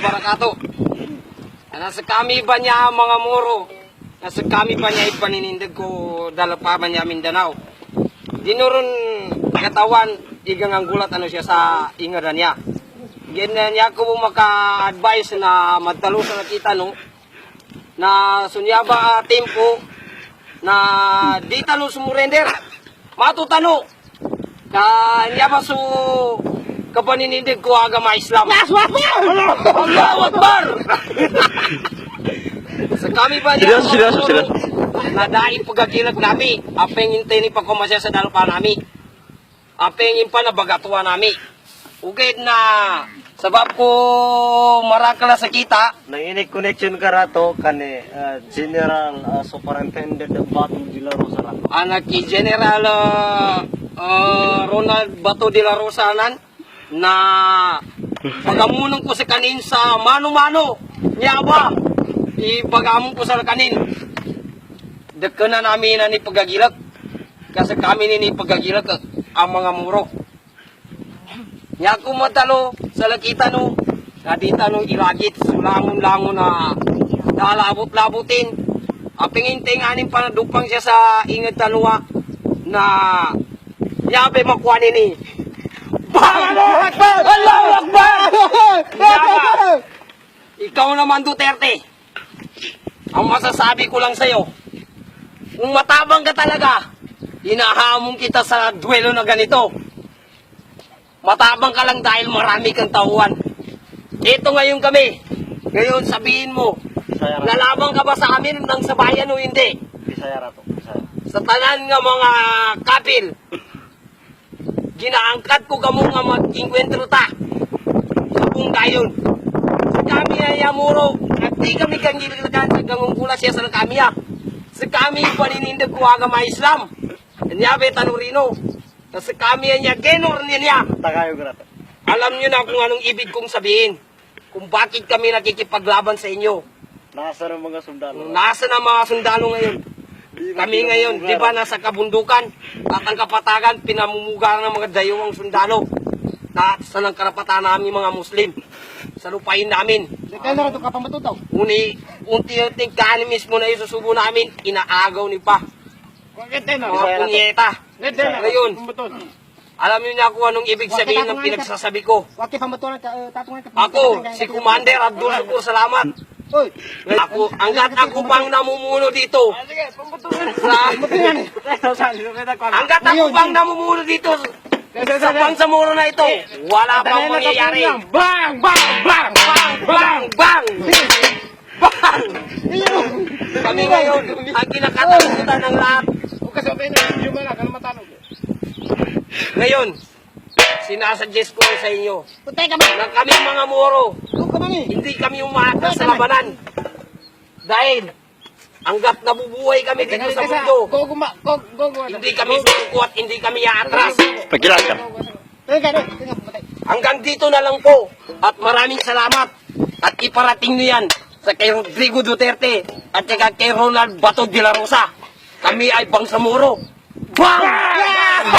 wabarakatuh. Nasa kami ba niya mga muro? Nasa kami ba niya ipaninindig ko dala pa man niya Mindanao? Dinuron katawan igang ang gulat ano siya sa ingaran niya. Ganyan niya ko maka-advise na madalo sa nakita no na sunyaba tempo na di talo sumurender. Matutano. Niya ba su kapaninindig ko agama Islam? Allahu Akbar! Sa kami ba niya? Seryoso. Nadaing pagkagilag nami. Apeng hintay ni pagkumasya sa dalo pa nami. Apeng pa na bagatuan nami. Ugid na sabab ko marakala sa kita. Nanginig connection ka rato kani General Superintendent of Bato de la Rosa rato. Anak ki General Ronald Bato de la Rosanan na pagamunong ko sa kanin sa mano-mano. Niya ba? Ipagamon ko sa kanin. Deka na namin na ni pagagilag. Kasi kami ni pagagilag ang mga muro. Nya ko matalo sa lakita no. Kadita nung ilagit. Sulangon-langon na dalabot-labutin. Apingin-ting aning panadupang siya sa ingad tanuwa na yabe makuha nini. Allahu Akbar! Allahu Akbar! Yaba! Ikaw naman Duterte. Ang masasabi ko lang sa'yo, kung matabang ka talaga, hinahamon kita sa duelo na ganito. Matabang ka lang dahil marami kang tauhan. Ito ngayon kami. Ngayon sabihin mo, lalabang ka ba sa amin ng sabayan o hindi? Bisaya rato. Bisaya. Sa tanan nga mga kapil, ginaangkat ko kamo nga mag-inkwentro ta. Sa kung gayon. Sa kami ay amuro, at di kami kang gililagan sa gangungkula siya sa kami ya. Sa kami paninindag ko agama Islam. Kanya be tanurino. Sa kami ay niya, genor niya. Tagayo ka rato. Alam niyo na kung anong ibig kong sabihin. Kung bakit kami nakikipaglaban sa inyo. Nasa ng mga sundalo. Nasa na mga sundalo ngayon? Kami ngayon, di ba, nasa kabundukan at ang kapatagan, pinamumugaran ng mga dayawang sundalo na sa ng karapatan namin mga Muslim sa lupain namin. Kaya na ito ka pa matutaw. Unti-unti kanin mismo na isusubo namin, inaagaw ni pa. Mga punyeta. Ngayon, alam niyo na kung anong ibig sabihin ng pinagsasabi ko. Waki pamatuan tatungan ka. Ako, si Commander Abdul Sukur Salamat. Oy, Ako, hanggat ako pang namumuno dito. Hanggat ako pang namumuno dito sa pangsamuro na ito, wala pang mangyayari. bang bang bang bang Bang! Bang! Bang! Kami ngayon, ang kinakatakutan ng lahat. Ngayon, sinasuggest ko sa inyo Putay ka ba? na kami mga muro, Ko ba ni? hindi kami umaatras sa labanan. Dahil, hanggat nabubuhay kami dito sa mundo, hindi kami suko at hindi kami aatras. Pagkilat ka. Teka, patay. Hanggang dito na lang po. At maraming salamat. At iparating niyo yan sa kay Rodrigo Duterte at saka kay Ronald Bato de la Rosa. Kami ay bangsamuro. Bang!